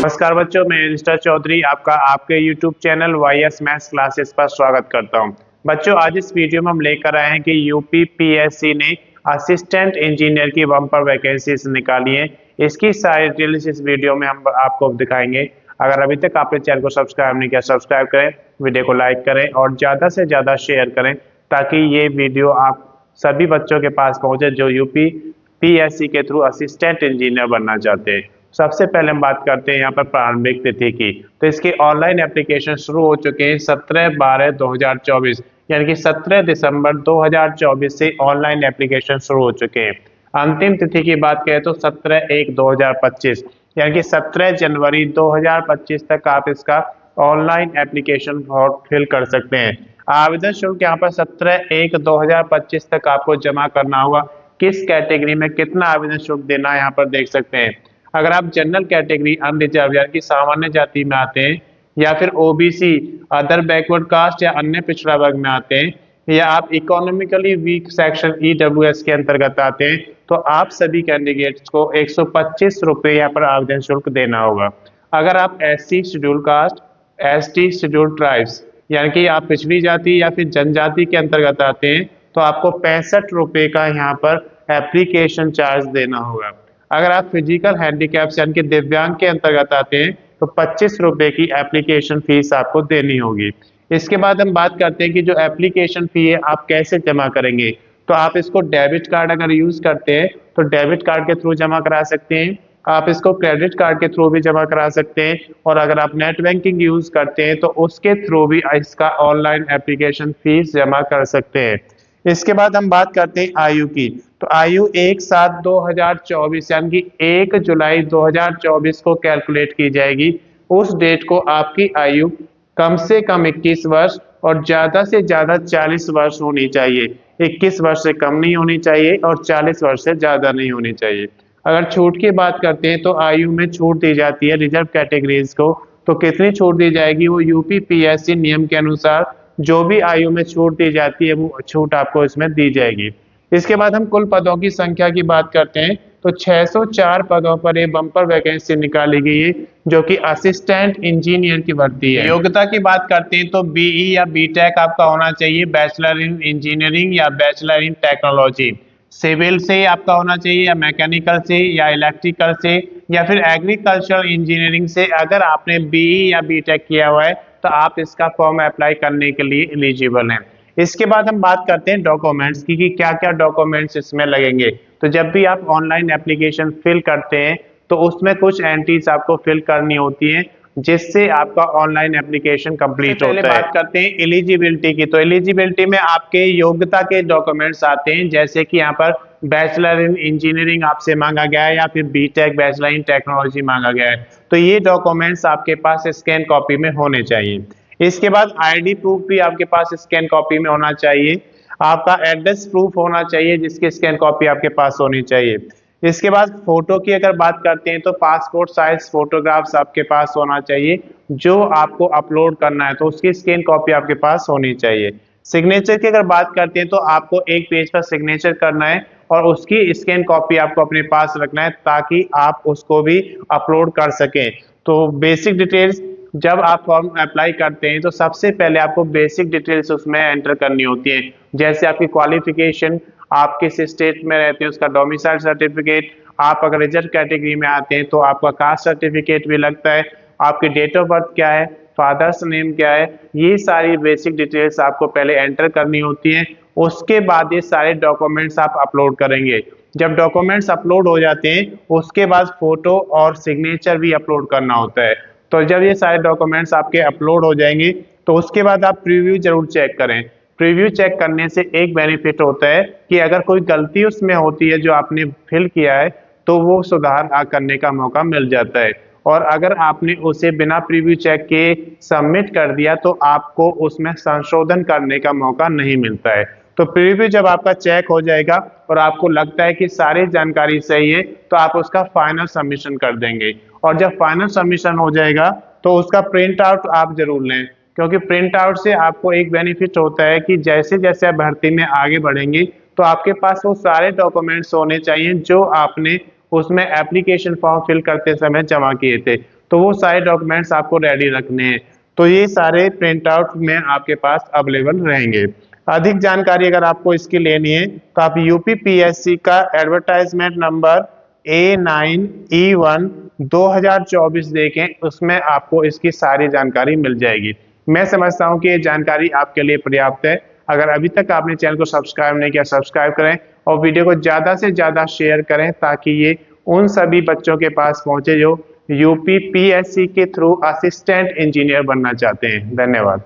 नमस्कार बच्चों, मैं मिस्टर चौधरी आपका आपके YouTube channel YS maths classes पर स्वागत करता हूं। बच्चों, आज इस वीडियो में हम लेकर आए हैं कि यूपी पीएससी ने असिस्टेंट इंजीनियर की बम्पर वैकेंसीज निकाली है। इसकी सारी डिटेल्स इस वीडियो में हम आपको दिखाएंगे। अगर अभी तक आपने चैनल को सब्सक्राइब नहीं किया, सब्सक्राइब करें, वीडियो को लाइक करें और ज़्यादा से ज़्यादा शेयर करें ताकि ये वीडियो आप सभी बच्चों के पास पहुँचे जो यूपी पीएससी के थ्रू असिस्टेंट इंजीनियर बनना चाहते हैं। सबसे पहले हम बात करते हैं यहाँ पर प्रारंभिक तिथि की। तो इसके ऑनलाइन एप्लीकेशन शुरू हो चुके हैं 17/12/2024, यानी कि 17 दिसंबर 2024 से ऑनलाइन एप्लीकेशन शुरू हो चुके हैं। अंतिम तिथि की बात करें तो 17/1/2025, यानी कि 17 जनवरी 2025 तक आप इसका ऑनलाइन एप्लीकेशन फॉर्म फिल कर सकते हैं। आवेदन शुल्क यहाँ पर 17/1/2025 तक आपको जमा करना होगा। किस कैटेगरी में कितना आवेदन शुल्क देना है यहाँ पर देख सकते हैं। अगर आप जनरल कैटेगरी अनरिजर्व यानी कि सामान्य जाति में आते हैं, या फिर ओबीसी अदर बैकवर्ड कास्ट या अन्य पिछड़ा वर्ग में आते हैं, या आप इकोनॉमिकली वीक सेक्शन ईडब्ल्यूएस के अंतर्गत आते हैं, तो आप सभी कैंडिडेट्स को 125 रुपये यहाँ पर आवेदन शुल्क देना होगा। अगर आप SC schedule caste, ST schedule tribes यानी कि आप पिछड़ी जाति या फिर जनजाति के अंतर्गत आते हैं, तो आपको 65 रुपये का यहाँ पर एप्लीकेशन चार्ज देना होगा। अगर आप फिजिकल हैंडीकैप्स यानी कि दिव्यांग के अंतर्गत आते हैं तो 25 रुपये की एप्लीकेशन फीस आपको देनी होगी। इसके बाद हम बात करते हैं कि जो एप्लीकेशन फी है आप कैसे जमा करेंगे। तो आप इसको डेबिट कार्ड अगर यूज करते हैं तो डेबिट कार्ड के थ्रू जमा करा सकते हैं। आप इसको क्रेडिट कार्ड के थ्रू भी जमा करा सकते हैं, और अगर आप नेट बैंकिंग यूज करते हैं तो उसके थ्रू भी इसका ऑनलाइन एप्लीकेशन फीस जमा कर सकते हैं। इसके बाद हम बात करते हैं आयु की। तो आयु 1/7/2024 यानी कि 1 जुलाई 2024 को कैलकुलेट की जाएगी। उस डेट को आपकी आयु कम से कम 21 वर्ष और ज्यादा से ज्यादा 40 वर्ष होनी चाहिए। 21 वर्ष से कम नहीं होनी चाहिए और 40 वर्ष से ज्यादा नहीं होनी चाहिए। अगर छूट की बात करते हैं तो आयु में छूट दी जाती है रिजर्व कैटेगरीज को। तो कितनी छूट दी जाएगी, वो यूपी पीएससी नियम के अनुसार जो भी आयु में छूट दी जाती है वो छूट आपको इसमें दी जाएगी। इसके बाद हम कुल पदों की संख्या की बात करते हैं तो 604 पदों पर ये बम्पर वैकेंसी निकाली गई है जो कि असिस्टेंट इंजीनियर की भर्ती है। योग्यता की बात करते हैं तो बीई या बीटेक आपका होना चाहिए, बैचलर इन इंजीनियरिंग या बैचलर इन टेक्नोलॉजी। सिविल से आपका होना चाहिए, या मैकेनिकल से, या इलेक्ट्रिकल से, या फिर एग्रीकल्चरल इंजीनियरिंग से। अगर आपने बीई या बीटेक किया हुआ है तो आप इसका फॉर्म अप्लाई करने के लिए एलिजिबल हैं। इसके बाद हम बात करते हैं डॉक्यूमेंट्स की कि क्या क्या डॉक्यूमेंट्स इसमें लगेंगे। तो जब भी आप ऑनलाइन एप्लीकेशन फिल करते हैं तो उसमें कुछ एंट्रीज आपको फिल करनी होती हैं जिससे आपका ऑनलाइन एप्लीकेशन कंप्लीट होता है। बात करते हैं एलिजिबिलिटी की। तो एलिजिबिलिटी में आपके योग्यता के डॉक्यूमेंट्स आते हैं, जैसे कि यहाँ पर बैचलर इन इंजीनियरिंग आपसे मांगा गया है, या फिर बीटेक बैचलर इन टेक्नोलॉजी मांगा गया है। तो ये डॉक्यूमेंट्स आपके पास स्कैन कॉपी में होने चाहिए। इसके बाद आईडी प्रूफ भी आपके पास स्कैन कॉपी में होना चाहिए। आपका एड्रेस प्रूफ होना चाहिए जिसकी स्कैन कॉपी आपके पास होनी चाहिए। इसके बाद फोटो की अगर बात करते हैं तो पासपोर्ट साइज फोटोग्राफ्स आपके पास होना चाहिए जो आपको अपलोड करना है, तो उसकी स्कैन कॉपी आपके पास होनी चाहिए। सिग्नेचर की अगर बात करते हैं तो आपको एक पेज पर सिग्नेचर करना है और उसकी स्कैन कॉपी आपको अपने पास रखना है ताकि आप उसको भी अपलोड कर सकें। तो बेसिक डिटेल्स, जब आप फॉर्म अप्लाई करते हैं तो सबसे पहले आपको बेसिक डिटेल्स उसमें एंटर करनी होती है, जैसे आपकी क्वालिफिकेशन, आप किस स्टेट में रहते हैं उसका डोमिसाइल सर्टिफिकेट, आप अगर रिजर्व कैटेगरी में आते हैं तो आपका कास्ट सर्टिफिकेट भी लगता है, आपकी डेट ऑफ बर्थ क्या है, फादर्स नेम क्या है, ये सारी बेसिक डिटेल्स आपको पहले एंटर करनी होती हैं। उसके बाद ये सारे डॉक्यूमेंट्स आप अपलोड करेंगे। जब डॉक्यूमेंट्स अपलोड हो जाते हैं उसके बाद फोटो और सिग्नेचर भी अपलोड करना होता है। तो जब ये सारे डॉक्यूमेंट्स आपके अपलोड हो जाएंगे तो उसके बाद आप प्रीव्यू जरूर चेक करें। प्रीव्यू चेक करने से एक बेनिफिट होता है कि अगर कोई गलती उसमें होती है जो आपने फिल किया है तो वो सुधार करने का मौका मिल जाता है, और अगर आपने उसे बिना प्रीव्यू चेक के सबमिट कर दिया तो आपको उसमें संशोधन करने का मौका नहीं मिलता है। तो प्रीव्यू जब आपका चेक हो जाएगा और आपको लगता है कि सारी जानकारी सही है तो आप उसका फाइनल सबमिशन कर देंगे, और जब फाइनल सबमिशन हो जाएगा तो उसका प्रिंट आउट आप जरूर लें, क्योंकि प्रिंट आउट से आपको एक बेनिफिट होता है कि जैसे जैसे आप भर्ती में आगे बढ़ेंगे तो आपके पास वो सारे डॉक्यूमेंट्स होने चाहिए जो आपने उसमें एप्लीकेशन फॉर्म फिल करते समय जमा किए थे। तो वो सारे डॉक्यूमेंट्स आपको रेडी रखने हैं। तो ये सारे प्रिंट आउट में आपके पास अवेलेबल रहेंगे। अधिक जानकारी अगर आपको इसकी लेनी है तो आप यूपीपीएससी का एडवर्टाइजमेंट नंबर A9E1 2024 देखें, उसमें आपको इसकी सारी जानकारी मिल जाएगी। मैं समझता हूं कि ये जानकारी आपके लिए पर्याप्त है। अगर अभी तक आपने चैनल को सब्सक्राइब नहीं किया, सब्सक्राइब करें और वीडियो को ज़्यादा से ज़्यादा शेयर करें ताकि ये उन सभी बच्चों के पास पहुंचे जो यूपीपीएससी के थ्रू असिस्टेंट इंजीनियर बनना चाहते हैं। धन्यवाद।